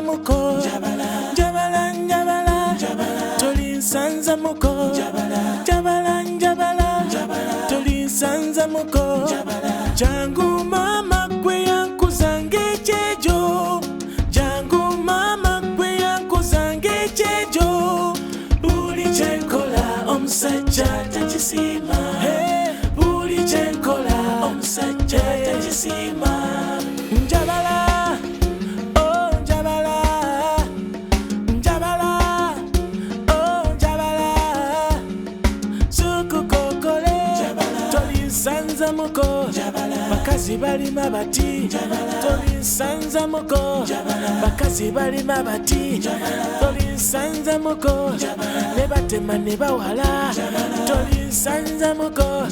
muko Njabala Njabala tolinsanza muko Njabala Njabala tolinsanza muko jangu mama gwe yankuzanga ekyejo jangu mama gwe yankuzanga ekyejo buli kyenkola omusajja takisiima buli kyenkola omusajja takisiima Njabala oh Njabala Njabala oh Njabala sukukokole tolinsanza muko bakazi balima bati tolinsanza muko bakazi balima bati tolinsanza muko ne batema ne bawala tolinsanza muko